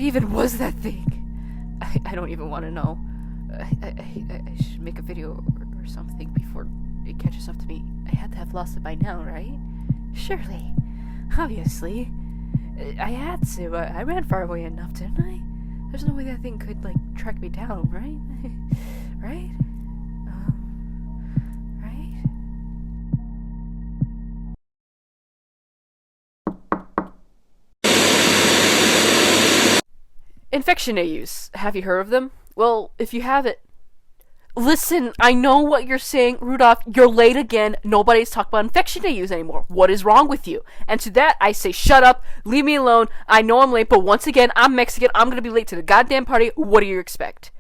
What even was that thing? I don't even want to know. I should make a video or something before it catches up to me. I had to have lost it by now, right? Surely. Obviously. I had to. I ran far away enough, didn't I? There's no way that thing could, like, track me down, right? Right? Right? Infectionaus. Have you heard of them? Well, if you haven't, listen, I know what you're saying, Rudolph. You're late again. Nobody's talking about infectionaus anymore. What is wrong with you? And to that, I say, shut up. Leave me alone. I know I'm late, but once again, I'm Mexican. I'm gonna be late to the goddamn party. What do you expect?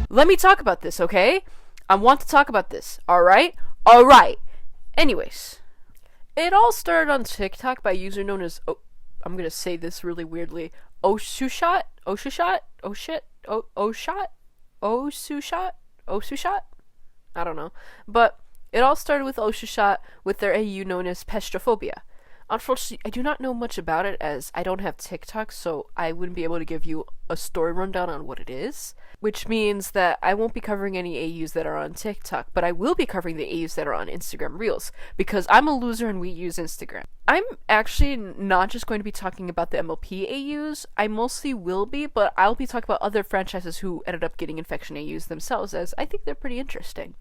Let me talk about this, okay? I want to talk about this. Alright? Alright. Anyways. It all started on TikTok by a user known as, I'm gonna say this really weirdly, Osushot? I don't know. But it all started with Osushot with their AU known as pestrophobia. Unfortunately, I do not know much about it as I don't have TikTok, so I wouldn't be able to give you a story rundown on what it is, which means that I won't be covering any AUs that are on TikTok, but I will be covering the AUs that are on Instagram Reels, because I'm a loser and we use Instagram. I'm actually not just going to be talking about the MLP AUs, I mostly will be, but I'll be talking about other franchises who ended up getting infection AUs themselves, as I think they're pretty interesting.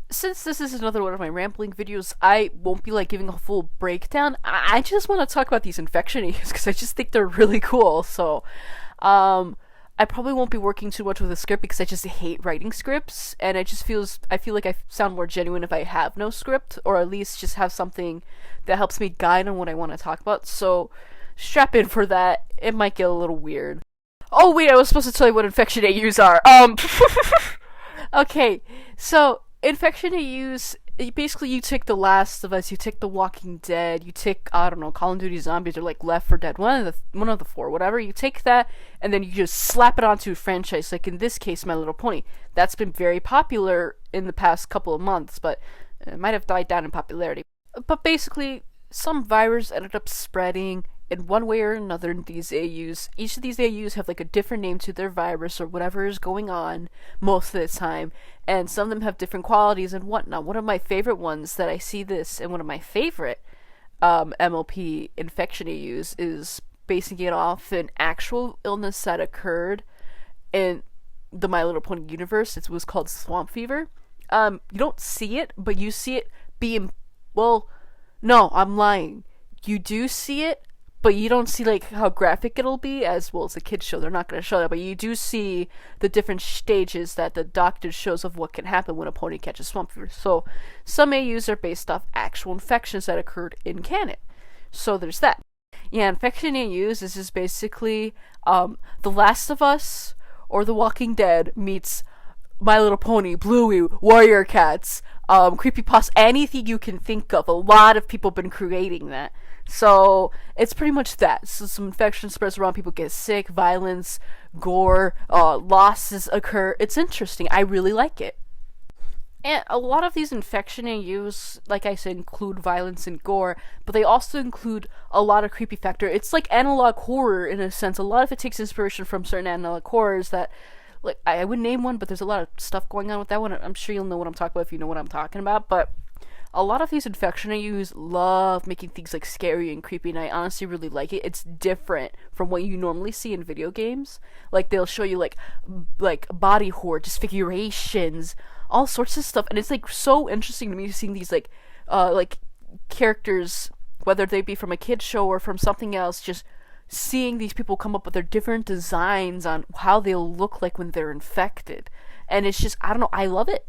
Since this is another one of my rambling videos, I won't be like giving a full breakdown. I just want to talk about these infection AUs because I just think they're really cool. So, I probably won't be working too much with a script because I just hate writing scripts, and I feel like I sound more genuine if I have no script, or at least just have something that helps me guide on what I want to talk about. So, strap in for that. It might get a little weird. Oh wait, I was supposed to tell you what infection AUs are. Okay, so infection AUs, basically you take The Last of Us, you take The Walking Dead, you take, I don't know, Call of Duty Zombies, or like Left 4 Dead, one of the four, whatever, you take that, and then you just slap it onto a franchise, like in this case, My Little Pony. That's been very popular in the past couple of months, but it might have died down in popularity. But basically, some virus ended up spreading in one way or another in these AUs. Each of these AUs have like a different name to their virus or whatever is going on most of the time, and some of them have different qualities and whatnot. One of my favorite ones that I see this, and one of my favorite MLP infection AUs, is basing it off an actual illness that occurred in the My Little Pony universe. It was called swamp fever. You don't see it, but you see it being, well, no, I'm lying. You do see it, but you don't see like how graphic it'll be, as well as the kids show. They're not going to show that, but you do see the different stages that the doctor shows of what can happen when a pony catches swamp fever. So some AUs are based off actual infections that occurred in canon. So there's that. Yeah, infection AUs is just basically The Last of Us or The Walking Dead meets My Little Pony, Bluey, warriorcats, creepypasta, anything you can think of. A lot of people have been creating that. So it's pretty much that. So some infection spreads around, people get sick, violence, gore, losses occur. It's interesting. I really like it. And a lot of these infection AUs, like I said, include violence and gore, but they also include a lot of creepy factor. It's like analog horror in a sense. A lot of it takes inspiration from certain analog horrors that, like, I wouldn't name one, but there's a lot of stuff going on with that one. I'm sure you'll know what I'm talking about if you know what I'm talking about, but a lot of these infection AUs love making things like scary and creepy, and I honestly really like it. It's different from what you normally see in video games. Like, they'll show you like body horror, disfigurations, all sorts of stuff, and it's like so interesting to me seeing these like characters, whether they be from a kid's show or from something else, just seeing these people come up with their different designs on how they'll look like when they're infected. And it's just, I don't know, I love it.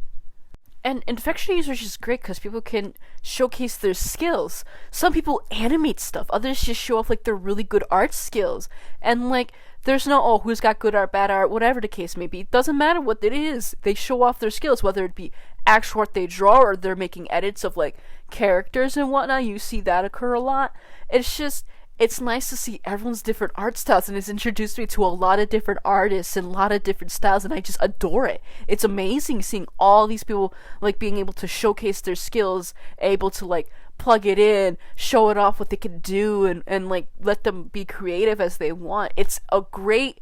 And infection AUs are just great because people can showcase their skills. Some people animate stuff, others just show off like their really good art skills. And like, there's no, oh, who's got good art, bad art, whatever the case may be. It doesn't matter what it is. They show off their skills, whether it be actual art they draw or they're making edits of like characters and whatnot. You see that occur a lot. It's just, it's nice to see everyone's different art styles, and it's introduced me to a lot of different artists and a lot of different styles, and I just adore it. It's amazing seeing all these people like being able to showcase their skills, able to like plug it in, show it off what they can do, and like let them be creative as they want. It's a great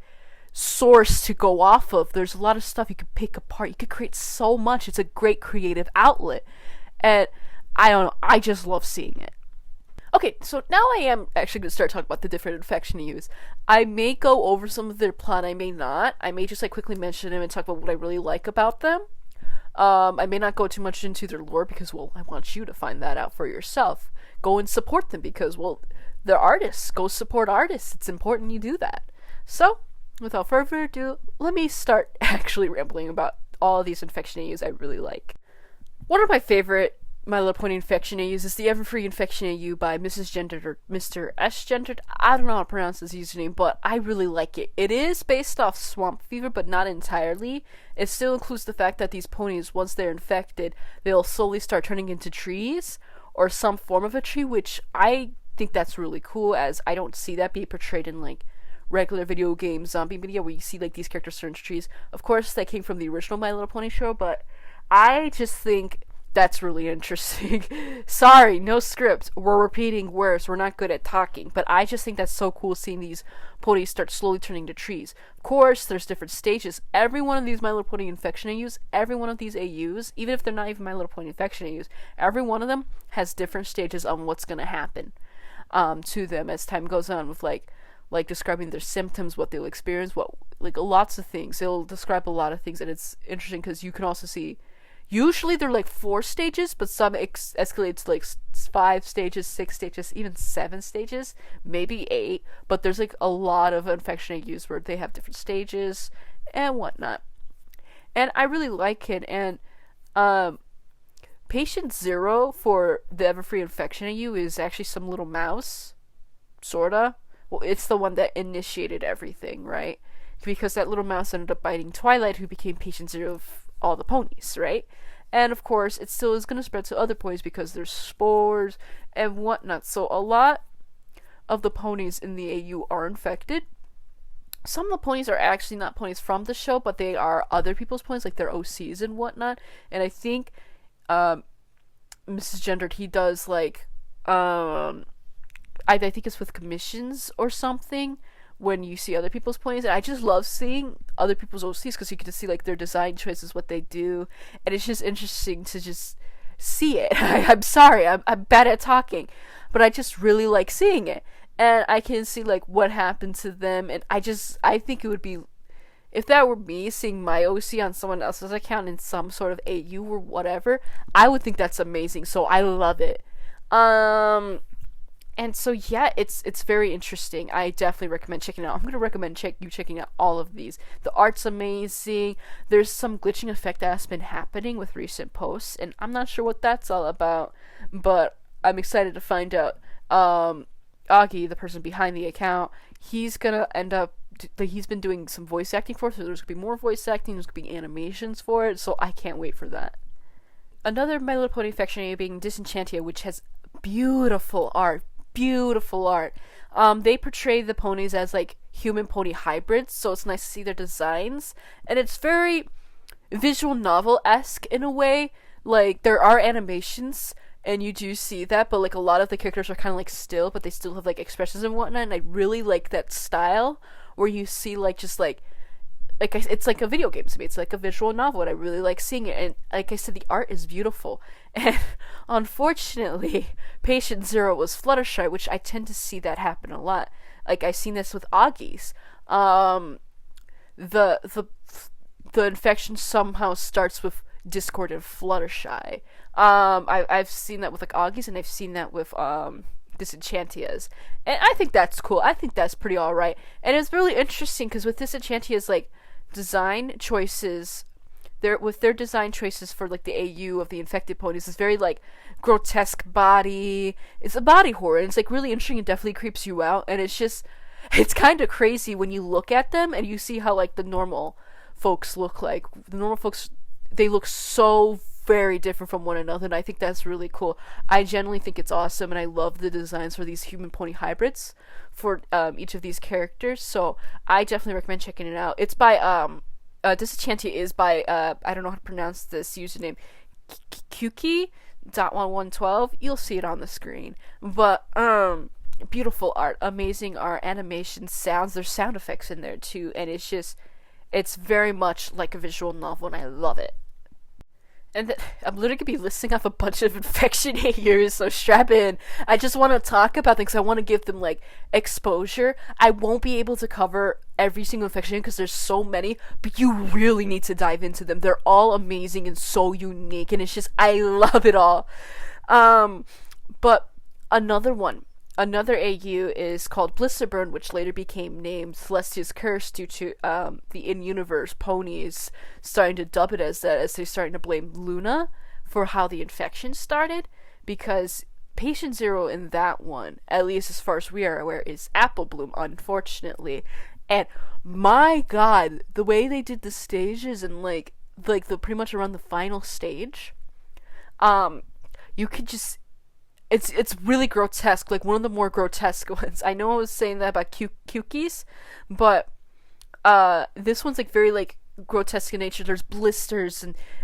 source to go off of. There's a lot of stuff you could pick apart. You could create so much. It's a great creative outlet, and I don't know, I just love seeing it. Okay, so now I am actually going to start talking about the different infectionaus. I may go over some of their plot, I may not. I may just like quickly mention them and talk about what I really like about them. I may not go too much into their lore because, well, I want you to find that out for yourself. Go and support them because, well, they're artists. Go support artists. It's important you do that. So, without further ado, let me start actually rambling about all of these infectionaus I really like. One of my favorite My Little Pony infectionaus is the Everfree infectionau by Mrs. Gendered or Mr. S. Gendered. I don't know how to pronounce his username, but I really like it. It is based off swamp fever, but not entirely. It still includes the fact that these ponies, once they're infected, they'll slowly start turning into trees, or some form of a tree, which I think that's really cool, as I don't see that being portrayed in, like, regular video game zombie media, where you see, like, these characters turn into trees. Of course, that came from the original My Little Pony show, but I just think that's really interesting. Sorry, no script. We're repeating words. We're not good at talking. But I just think that's so cool seeing these ponies start slowly turning to trees. Of course, there's different stages. Every one of these My Little Pony infectionaus, every one of these AUs, even if they're not even My Little Pony infectionaus, every one of them has different stages on what's going to happen to them as time goes on, with like describing their symptoms, what they'll experience, what, like, lots of things. They'll describe a lot of things, and it's interesting because you can also see, usually they're like 4 stages, but some escalate to like 5 stages, 6 stages, even 7 stages, maybe 8. But there's like a lot of infectionaus where they have different stages and whatnot. And I really like it. And patient 0 for the Everfree infectionau is actually some little mouse, sorta. Well, it's the one that initiated everything, right? Because that little mouse ended up biting Twilight, who became patient 0 of all the ponies, right? And of course, it still is going to spread to other ponies because there's spores and whatnot. So a lot of the ponies in the AU are infected. Some of the ponies are actually not ponies from the show, but they are other people's ponies, like their OCs and whatnot. And I think Mrs. Gendered, he does like I think it's with commissions or something, when you see other people's ponies. And I just love seeing other people's OCs because you get to see like their design choices, what they do, and it's just interesting to just see it. I'm sorry, I'm bad at talking, but I just really like seeing it, and I can see like what happened to them. And I think it would be, if that were me seeing my OC on someone else's account in some sort of AU or whatever, I would think that's amazing. So I love it. And so yeah, it's very interesting. I definitely recommend checking it out. I'm going to recommend checking out all of these. The art's amazing. There's some glitching effect that has been happening with recent posts, and I'm not sure what that's all about, but I'm excited to find out. Augie, the person behind the account, he's going to end up, he's been doing some voice acting for it, so there's going to be more voice acting, there's going to be animations for it, so I can't wait for that. Another My Little Pony infectionau being Disenchant-U, which has beautiful art. They portray the ponies as like human pony hybrids, so it's nice to see their designs, and it's very visual novel-esque in a way. Like, there are animations and you do see that, but like a lot of the characters are kind of like still, but they still have like expressions and whatnot, and I really like that style where you see like just like it's like a video game to me. It's like a visual novel, and I really like seeing it. And like I said, the art is beautiful. And unfortunately, patient 0 was Fluttershy, which I tend to see that happen a lot. Like, I've seen this with Augie's. The infection somehow starts with Discord and Fluttershy. I've seen that with like Augie's, and I've seen that with Disenchantia's, and I think that's cool. I think that's pretty alright. And it's really interesting because with Disenchantia's like design choices, their design choices for like the AU of the infected ponies is very like grotesque body. It's a body horror, and it's like really interesting. It definitely creeps you out, and it's kind of crazy when you look at them and you see how like the normal folks look like. The normal folks, they look so very different from one another, and I think that's really cool. I genuinely think it's awesome, and I love the designs for these human pony hybrids for each of these characters. So I definitely recommend checking it out. It's by Disenchant-U is by I don't know how to pronounce this username, Kuki.1112. You'll see it on the screen. But beautiful art, amazing art, animation, sounds. There's sound effects in there too, and it's very much like a visual novel, and I love it. And I'm literally gonna be listing off a bunch of infectionaus, so strap in. I just want to talk about them because I want to give them like exposure. I won't be able to cover every single infection because there's so many, but you really need to dive into them. They're all amazing and so unique, and it's just, I love it all. But another AU is called Blisterburn, which later became named Celestiascurse due to the in-universe ponies starting to dub it as that, as they're starting to blame Luna for how the infection started, because patient zero in that one, at least as far as we are aware, is Applebloom, unfortunately. And my god, the way they did the stages and like the pretty much around the final stage, you could just, it's really grotesque, like one of the more grotesque ones. I know I was saying that about Kuki's, but this one's like very like grotesque in nature. There's blisters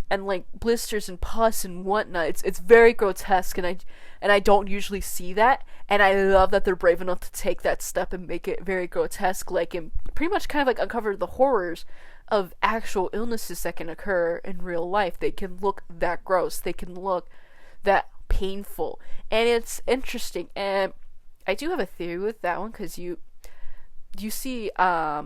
and like blisters and pus and whatnot. It's very grotesque, and I don't usually see that, and I love that they're brave enough to take that step and make it very grotesque, like, and pretty much kind of like uncover the horrors of actual illnesses that can occur in real life. They can look that gross, they can look that painful, and it's interesting. And I do have a theory with that one, because you see a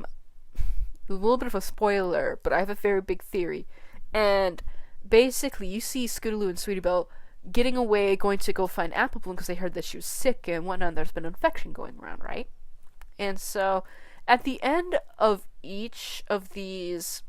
little bit of a spoiler, but I have a very big theory. And basically you see Scootaloo and Sweetie Belle getting away, going to go find Applebloom because they heard that she was sick and whatnot, and there's been an infection going around, right? And so at the end of each of these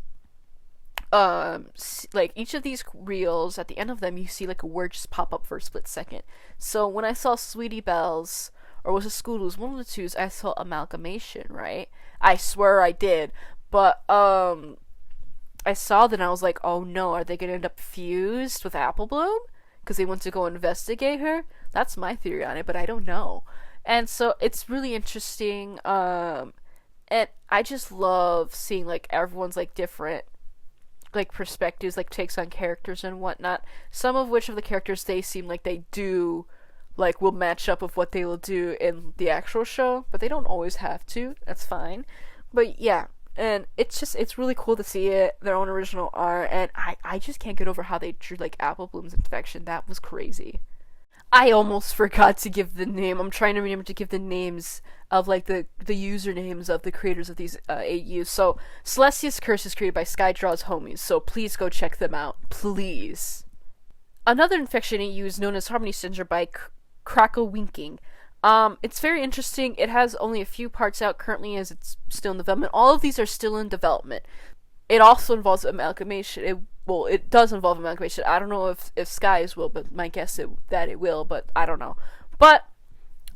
like each of these reels, at the end of them you see like a word just pop up for a split second. So when I saw Sweetie Belle's, or was it Scootaloo's, one of the twos, I saw amalgamation, right? I swear I did. But I saw that and I was like, oh no, are they gonna end up fused with Applebloom because they want to go investigate her? That's my theory on it, but I don't know. And so it's really interesting, and I just love seeing like everyone's like different like perspectives, like takes on characters and whatnot. Some of which of the characters they seem like they do like will match up with what they will do in the actual show, but they don't always have to. That's fine. But yeah, and it's really cool to see it, their own original art, and I just can't get over how they drew like Applebloom's infection. That was crazy. I almost forgot to give the name. I'm trying to remember to give the names of like the usernames of the creators of these AUs. So Celestiascurse is created by Skydraw's homies, so please go check them out, please. Another infection AU is known as harmonysyndrome by Crackle-Winking. It's very interesting. It has only a few parts out currently, as it's still in development. All of these are still in development. It also involves amalgamation. It does involve amalgamation. I don't know if Skies will, but my guess that it will, but I don't know. But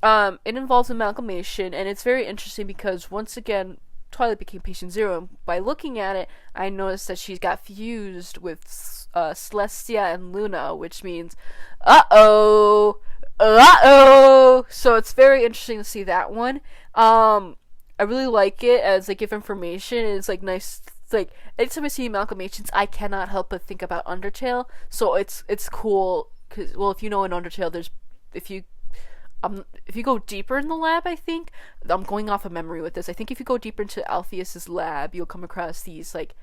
it involves amalgamation, and it's very interesting because once again, Twilight became patient zero, and by looking at it, I noticed that she got fused with Celestia and Luna, which means uh-oh. So it's very interesting to see that one. I really like it as they give information. It's like nice. Like anytime I see amalgamations, I cannot help but think about Undertale. So it's cool because, well, if you know in Undertale, there's if you go deeper in the lab, I think I'm going off of memory with this. I think if you go deeper into Alpheus's lab, you'll come across these like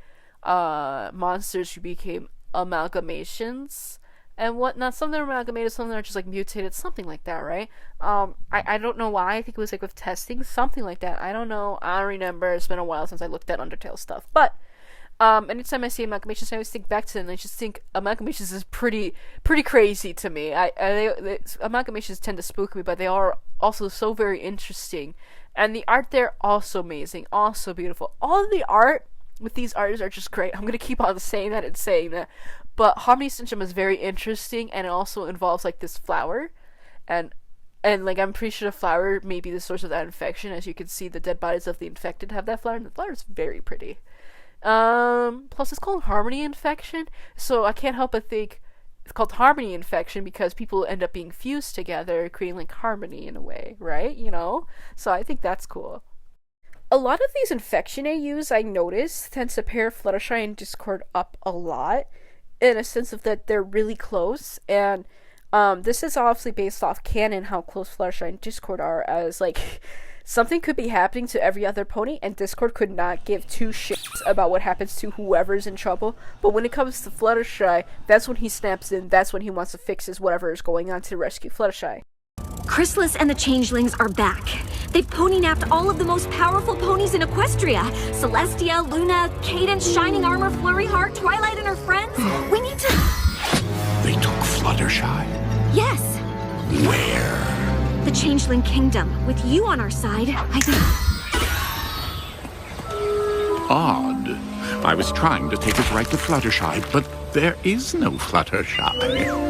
monsters who became amalgamations and whatnot. Some of them are amalgamated, some of them are just like mutated, something like that, right? I don't know why. I think it was like with testing, something like that. I don't know. I don't remember. It's been a while since I looked at Undertale stuff. But anytime I see amalgamations, I always think back to them, and I just think amalgamations is pretty crazy to me. Amalgamations tend to spook me, but they are also so very interesting, and the art there also amazing, also beautiful. All of the art with these artists are just great. I'm gonna keep on saying that and saying that. But harmonysyndrome is very interesting, and it also involves like this flower, and like I'm pretty sure the flower may be the source of that infection. As you can see, the dead bodies of the infected have that flower, and the flower is very pretty. Plus it's called harmony infection, so I can't help but think it's called harmony infection because people end up being fused together, creating like harmony in a way, right? So I think that's cool. A lot of these infection AUs I notice tend to pair Fluttershy and Discord up a lot, in a sense of that they're really close, and this is obviously based off canon how close Fluttershy and Discord are, as like something could be happening to every other pony and Discord could not give two shits about what happens to whoever's in trouble, but when it comes to Fluttershy, that's when he snaps in, that's when he wants to fix his whatever is going on to rescue Fluttershy. Chrysalis and the Changelings are back. They've pony-napped all of the most powerful ponies in Equestria. Celestia, Luna, Cadence, Shining Armor, Flurryheart, Twilight and her friends. We need to... They took Fluttershy? Yes. Where? The Changeling Kingdom. With you on our side, I think... Odd. I was trying to take us right to Fluttershy, but there is no Fluttershy.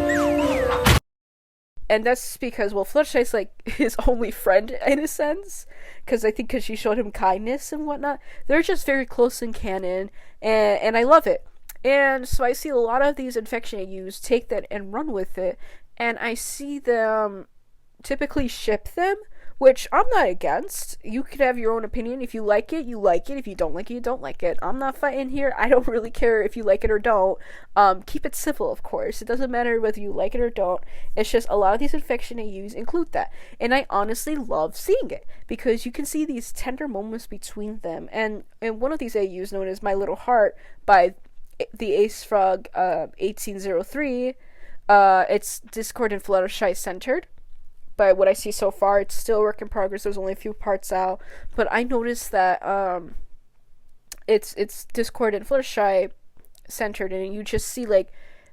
And that's because, well, Fluttershy's like his only friend in a sense, because I think because she showed him kindness and whatnot. They're just very close in canon, and I love it. And so I see a lot of these infection AUs take that and run with it, and I see them typically ship them, which I'm not against. You could have your own opinion. If you like it, you like it. If you don't like it, you don't like it. I'm not fighting here. I don't really care if you like it or don't. Keep it civil, of course. It doesn't matter whether you like it or don't. It's just a lot of these infection AUs include that. And I honestly love seeing it because you can see these tender moments between them. And one of these AUs, known as mylittleheart by the Ace Frog 1803, it's Discord and Fluttershy centered. But what I see so far, it's still a work in progress. There's only a few parts out. But I noticed that it's Discord and Fluttershy centered, and you just see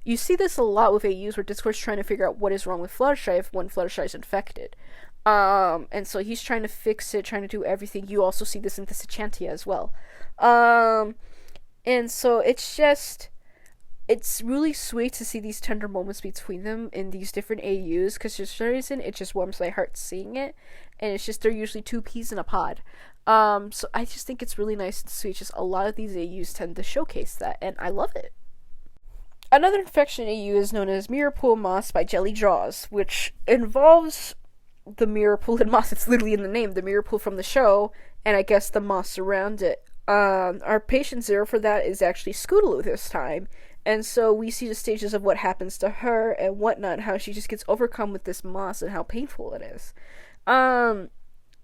you see this a lot with AUs where Discord's trying to figure out what is wrong with Fluttershy when Fluttershy's infected. And so he's trying to fix it, trying to do everything. You also see this in Disenchant-U as well. And so it's really sweet to see these tender moments between them in these different AUs, because for some reason it just warms my heart seeing it, and it's just they're usually two peas in a pod. So I just think it's really nice and sweet. Just a lot of these AUs tend to showcase that, and I love it. Another infection AU is known as Mirror Pool Moss by Jelly Jaws, which involves the mirror pool and moss. It's literally in the name, the mirror pool from the show, and I guess the moss around it. Our patient zero for that is actually Scootaloo this time. And so we see the stages of what happens to her and whatnot, how she just gets overcome with this moss and how painful it is. And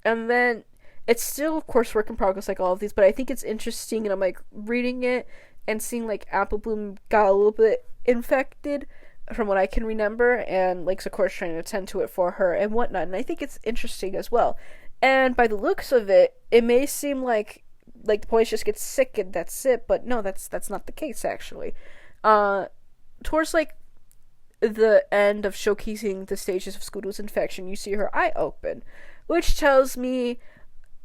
then it's still, of course, work in progress like all of these, but I think it's interesting, and I'm like reading it and seeing like Apple Bloom got a little bit infected from what I can remember, and like of course trying to attend to it for her and whatnot, and I think it's interesting as well. And by the looks of it, it may seem like the ponies just get sick and that's it, but no, that's not the case actually. Towards like the end of showcasing the stages of Scootaloo's infection, you see her eye open, which tells me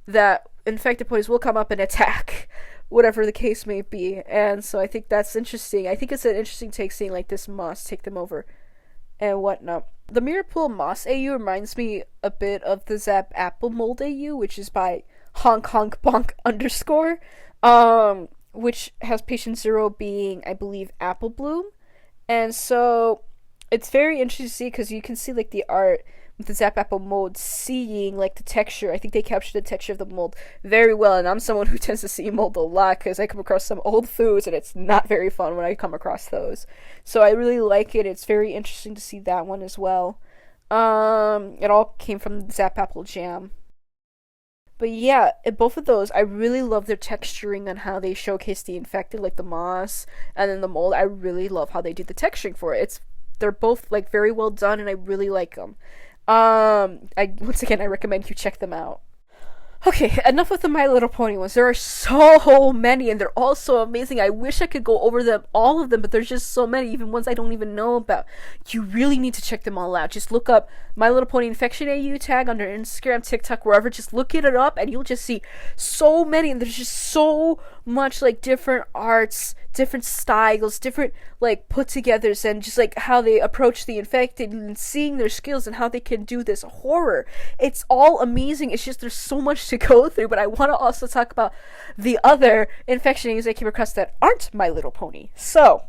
that infected ponies will come up and attack, whatever the case may be. And so I think that's interesting. I think it's an interesting take, seeing like this moss take them over and whatnot. The Mirror Pool Moss AU reminds me a bit of the zapapplemold AU, which is by honk honk bonk underscore, which has patient zero being, I believe, Apple Bloom. And so it's very interesting to see, because you can see like the art with the zapapplemold, seeing like the texture. I think they captured the texture of the mold very well, and I'm someone who tends to see mold a lot because I come across some old foods and it's not very fun when I come across those. So I really like it. It's very interesting to see that one as well. It all came from the Zapapple Jam. But yeah, both of those, I really love their texturing on how they showcase the infected, like the moss, and then the mold. I really love how they do the texturing for it. They're both like very well done, and I really like them. Once again, I recommend you check them out. Okay, enough with the My Little Pony ones. There are so many, and they're all so amazing. I wish I could go over all of them, but there's just so many, even ones I don't even know about. You really need to check them all out. Just look up My Little Pony Infection AU tag under Instagram, TikTok, wherever. Just look it up, and you'll just see so many, and there's just so much, like, different arts, different styles, different, like, put-togethers, and just, like, how they approach the infected, and seeing their skills, and how they can do this horror. It's all amazing. It's just there's so much to go through, but I want to also talk about the other infection AUs I came across that aren't My Little Pony. So,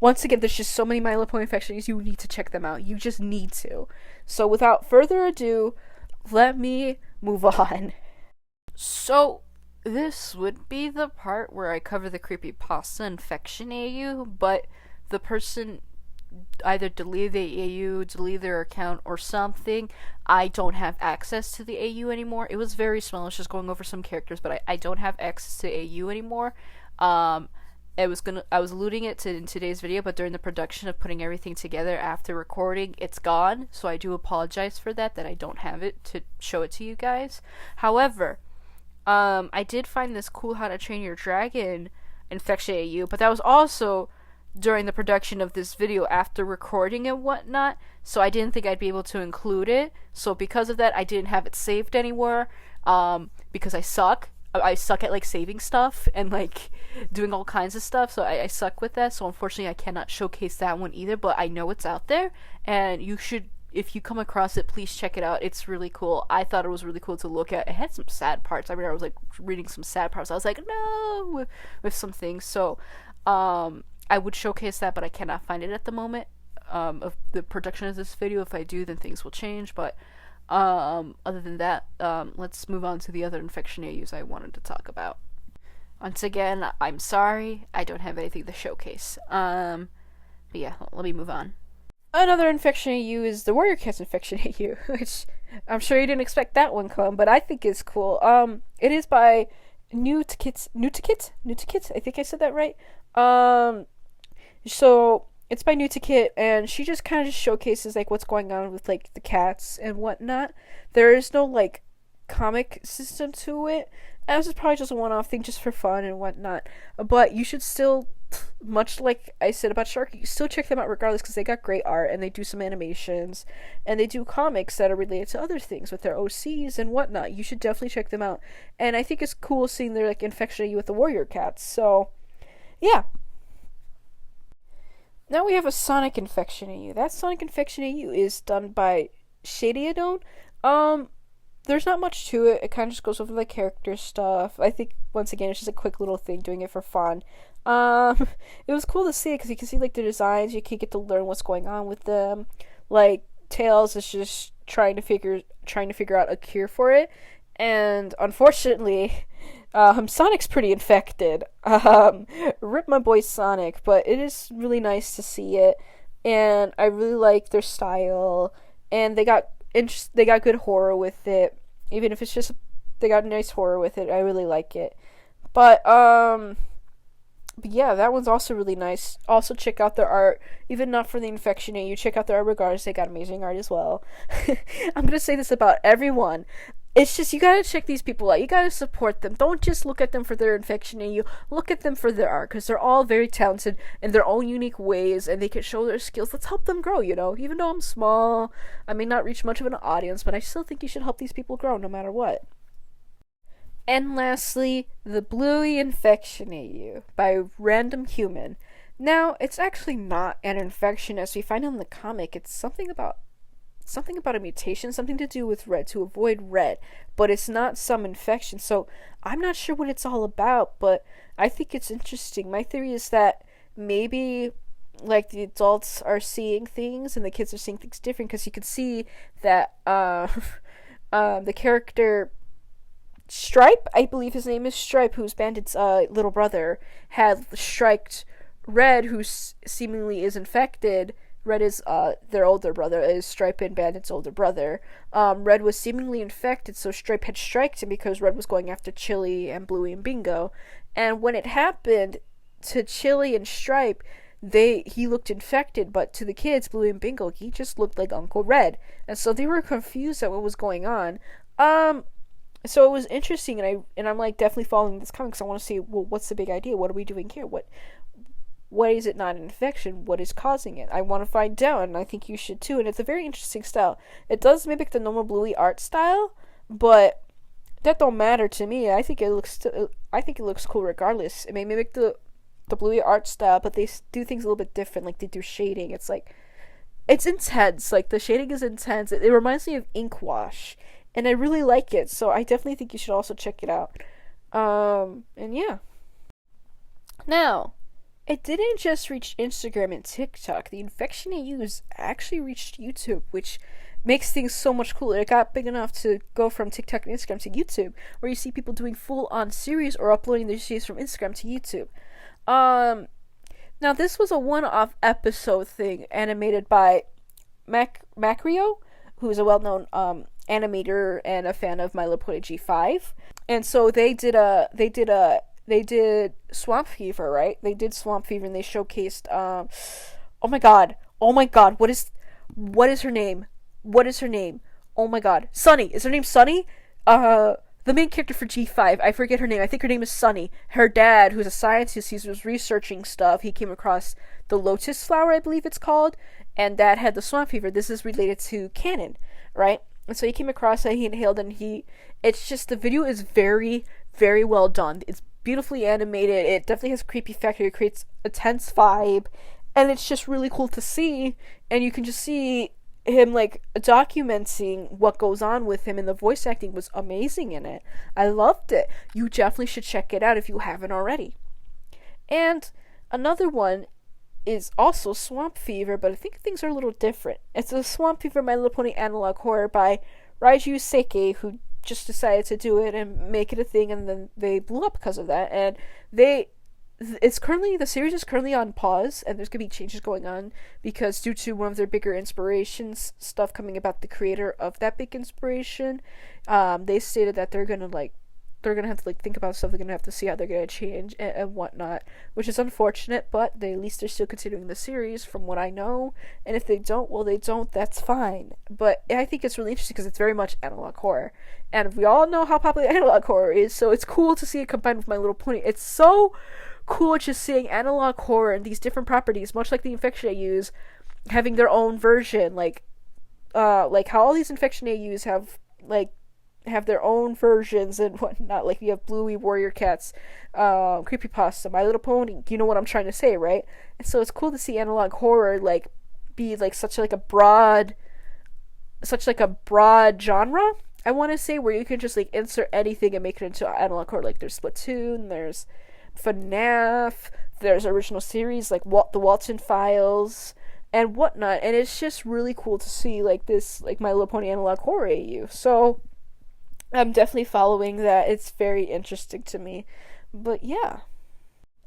once again, there's just so many mlpinfectionaus, you need to check them out. You just need to. So without further ado, let me move on. So this would be the part where I cover the creepypasta infectionau, but the person either deleted the AU, deleted their account, or something. I don't have access to the AU anymore. It was very small. I was just going over some characters, but I don't have access to AU anymore. I was alluding it to in today's video, but during the production of putting everything together after recording, it's gone. So I do apologize for that I don't have it to show it to you guys. However, I did find this cool How to Train Your Dragon infectionau, but that was also during the production of this video after recording and whatnot, so I didn't think I'd be able to include it. So because of that, I didn't have it saved anywhere, because I suck at like saving stuff and like doing all kinds of stuff, so I suck with that. So unfortunately I cannot showcase that one either, but I know it's out there, and you should, if you come across it, please check it out. It's really cool. I thought it was really cool to look at. It had some sad parts. I mean, I was like reading some sad parts. I was like, no, with some things. So I would showcase that, but I cannot find it at the moment of the production of this video. If I do, then things will change. But other than that, let's move on to the other infectionaus I wanted to talk about. Once again, I'm sorry, I don't have anything to showcase. But yeah, let me move on. Another infectionau is the warriorcats infectionau, which I'm sure you didn't expect that one come, but I think it's cool. It is by Nutikit, I think I said that right. So it's by Nutikit, and she just kind of just showcases like what's going on with like the cats and whatnot. There is no like comic system to it, and this is probably just a one-off thing just for fun and whatnot. But you should still, much like I said about Shark, you still check them out regardless, because they got great art and they do some animations and they do comics that are related to other things with their OCs and whatnot. You should definitely check them out, and I think it's cool seeing their like infectionau with the warriorcats. So yeah. Now we have a Sonic infectionau. That Sonic infectionau is done by Shadiadone. There's not much to it. It kind of just goes over the character stuff. I think, once again, it's just a quick little thing, doing it for fun. It was cool to see it, because you can see, like, the designs. You can get to learn what's going on with them. Like, Tails is just trying to figure out a cure for it. And, unfortunately, Sonic's pretty infected. Rip my boy Sonic, but it is really nice to see it. And I really like their style. And they got good horror with it. Even if it's just, they got nice horror with it. I really like it. But yeah, that one's also really nice. Also check out their art. Even not for the infectionau, you check out their art regardless. They got amazing art as well. I'm gonna say this about everyone. It's just, you gotta check these people out. You gotta support them. Don't just look at them for their infectionau. Look at them for their art, because they're all very talented in their own unique ways, and they can show their skills. Let's help them grow, you know? Even though I'm small, I may not reach much of an audience, but I still think you should help these people grow no matter what. And lastly, the Bluey infectionau by Random Human. Now, it's actually not an infection as we find in the comic. It's something about a mutation, something to do with red, to avoid red, but it's not some infection. So I'm not sure what it's all about, but I think it's interesting. My theory is that maybe like the adults are seeing things and the kids are seeing things different, because you could see that the character Stripe, I believe his name is Stripe, who's Bandit's little brother, had striked Red, who seemingly is infected. Red is their older brother, is Stripe and Bandit's older brother. Red was seemingly infected, so Stripe had striked him because Red was going after Chili and Bluey and Bingo. And when it happened to Chili and Stripe, he looked infected, but to the kids, Bluey and Bingo, he just looked like Uncle Red. And so they were confused at what was going on. So it was interesting, and I'm like definitely following this comic, because I want to see, well, what's the big idea? What are we doing here? What is it not an infection? What is causing it? I want to find out, and I think you should too. And it's a very interesting style. It does mimic the normal Bluey art style, but that don't matter to me. I think it looks cool regardless. It may mimic the Bluey art style, but they do things a little bit different. Like they do shading. It's like, it's intense. Like the shading is intense. It reminds me of ink wash, and I really like it. So I definitely think you should also check it out. And yeah. Now, it didn't just reach Instagram and TikTok. The infectionaus actually reached YouTube, which makes things so much cooler. It got big enough to go from TikTok and Instagram to YouTube, where you see people doing full-on series or uploading their series from Instagram to YouTube. Now this was a one-off episode thing animated by Macrio, who is a well-known animator and a fan of My Little Pony G5. And so they did Swamp Fever, right? They did Swamp Fever and they showcased oh my god, what is her name? Oh my god. Sunny. Is her name Sunny? The main character for G5, I forget her name. I think her name is Sunny. Her dad, who's a scientist, he was researching stuff. He came across the lotus flower, I believe it's called, and that had the swamp fever. This is related to canon, right? And so he came across it, he inhaled, and it's just, the video is very, very well done. It's beautifully animated. It definitely has a creepy factor. It creates a tense vibe, and it's just really cool to see. And you can just see him like documenting what goes on with him, and the voice acting was amazing in it. I loved it. You definitely should check it out if you haven't already. And another one is also Swamp Fever, but I think things are a little different. It's a Swamp Fever My Little Pony analog horror by Raiju Seiki, who just decided to do it and make it a thing, and then they blew up because of that. And the series is currently on pause, and there's gonna be changes going on because due to one of their bigger inspirations, stuff coming about the creator of that big inspiration, they stated that they're gonna have to think about stuff. They're gonna have to see how they're gonna change and whatnot, which is unfortunate, but at least they're still continuing the series from what I know. And if they don't, well, they don't, that's fine. But I think it's really interesting because it's very much analog horror, and we all know how popular analog horror is, so it's cool to see it combined with My Little Pony. It's so cool just seeing analog horror and these different properties, much like the infectionaus, having their own version, like how all these infectionaus have their own versions and whatnot. Like, you have Bluey, warriorcats, creepypasta, My Little Pony. You know what I'm trying to say, right? And so it's cool to see analog horror be such a broad genre, I want to say, where you can just insert anything and make it into analog horror. Like, there's Splatoon, there's FNAF, there's original series like the Walton Files and whatnot, and it's just really cool to see this My Little Pony analog horror AU. So I'm definitely following that. It's very interesting to me. But yeah.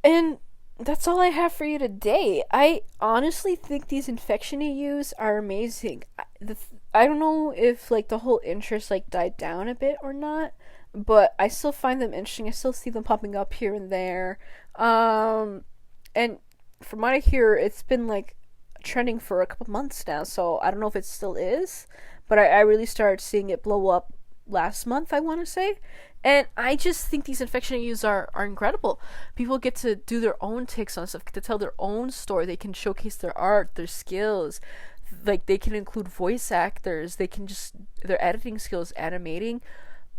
And that's all I have for you today. I honestly think these infectionaus are amazing. I don't know if the whole interest died down a bit or not, but I still find them interesting. I still see them popping up here and there. And from what I hear, it's been trending for a couple months now, so I don't know if it still is, but I really started seeing it blow up last month, I want to say. And I just think these infectionaus are incredible. People get to do their own takes on stuff, get to tell their own story. They can showcase their art, their skills. They can include voice actors. They can just, their editing skills, animating,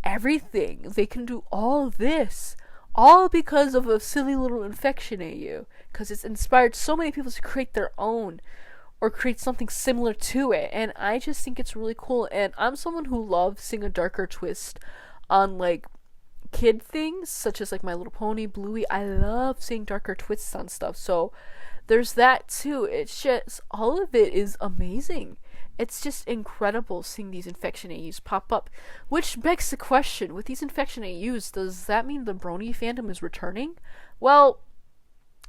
everything. They can do all this, all because of a silly little infectionau, because it's inspired so many people to create their own or create something similar to it. And I just think it's really cool. And I'm someone who loves seeing a darker twist on kid things, such as My Little Pony, Bluey. I love seeing darker twists on stuff, so there's that too. It's just, all of it is amazing. It's just incredible seeing these infectionaus pop up, which begs the question, with these infectionaus, does that mean the Brony fandom is returning? Well,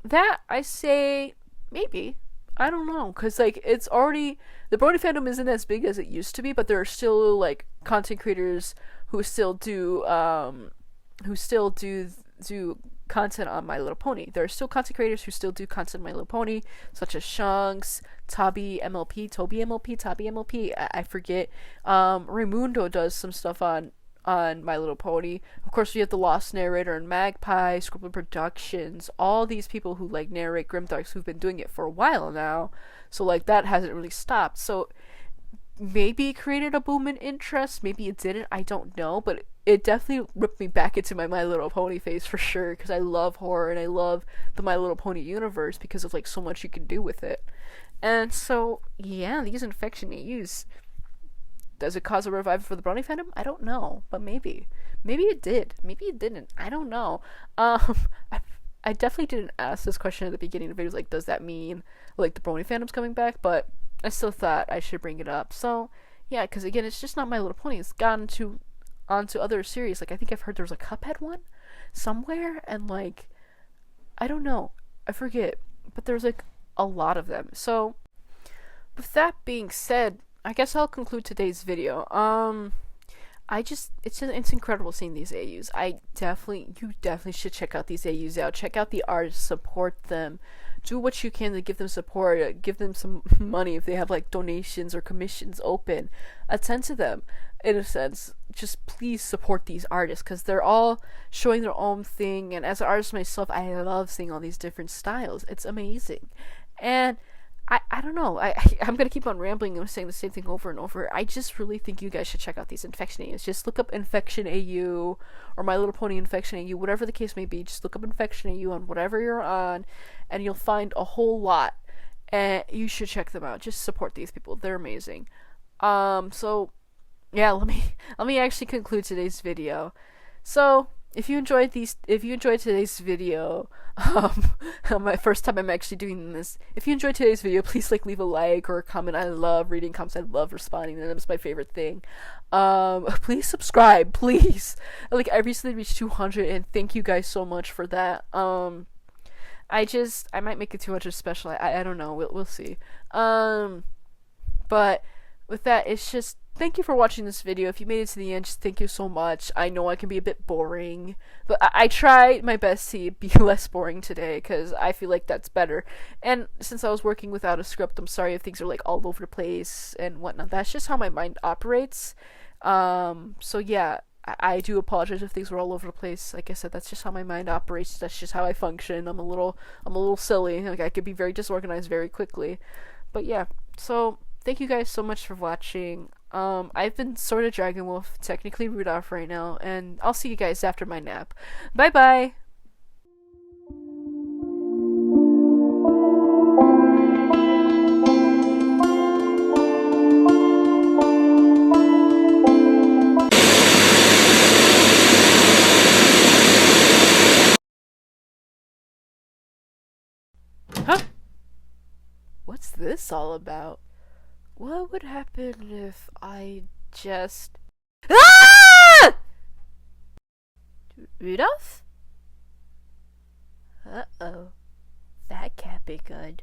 that, I say, maybe. I don't know, because it's already, the Brony fandom isn't as big as it used to be, but there are still content creators who still do content on My Little Pony. There are still content creators who still do content on My Little Pony, such as Shanks, Toby MLP, I forget. Raimundo does some stuff on My Little Pony. Of course, we have the Lost Narrator and Magpie, Scribbler Productions, all these people who narrate Grimdarks, who've been doing it for a while now. So that hasn't really stopped. So maybe it created a boom in interest, maybe it didn't, I don't know, but it definitely ripped me back into my Little Pony phase for sure, because I love horror and I love the My Little Pony universe because of so much you can do with it. And so yeah, these infectionaus, does it cause a revival for the Brony fandom? I don't know, but maybe it did, maybe it didn't, I don't know. I definitely didn't ask this question at the beginning of the video, like, does that mean, like, the brony fandom's coming back? But I still thought I should bring it up. So, yeah, because again, it's just not My Little Pony. It's gone to onto other series. Like, I think I've heard there's a Cuphead one somewhere, and, like, I don't know. I forget. But there's, like, a lot of them. So, with that being said, I guess I'll conclude today's video. It's incredible seeing these AUs. You definitely should check out these AUs out. Check out the artists, support them, do what you can to give them support, give them some money if they have like donations or commissions open. Attend to them, in a sense. Just please support these artists, because they're all showing their own thing, and as an artist myself, I love seeing all these different styles. It's amazing. And I don't know. I'm gonna keep on rambling and saying the same thing over and over. I just really think you guys should check out these infectionaus. Just look up infectionau or My Little Pony infectionau, whatever the case may be. Just look up infectionau on whatever you're on, and you'll find a whole lot. And you should check them out. Just support these people. They're amazing. So yeah, let me actually conclude today's video. So if you enjoyed today's video, my first time I'm actually doing this. If you enjoyed today's video, please leave a like or a comment. I love reading comments. I love responding to them. It's my favorite thing. Please subscribe, please. I recently reached 200, and thank you guys so much for that. I might make it 200 special. I don't know. We'll see. But with that, it's just, thank you for watching this video. If you made it to the end, just thank you so much. I know I can be a bit boring, but I tried my best to be less boring today, because I feel like that's better. And since I was working without a script, I'm sorry if things are all over the place and whatnot. That's just how my mind operates. So yeah, I do apologize if things were all over the place. Like I said, that's just how my mind operates. That's just how I function. I'm a little silly. I could be very disorganized very quickly. But yeah, so thank you guys so much for watching. I've been sort of Dragon Wolf, technically Rudolph right now, and I'll see you guys after my nap. Bye bye! Huh? What's this all about? What would happen if I just... Ah! Rudolph? Uh-oh. That can't be good.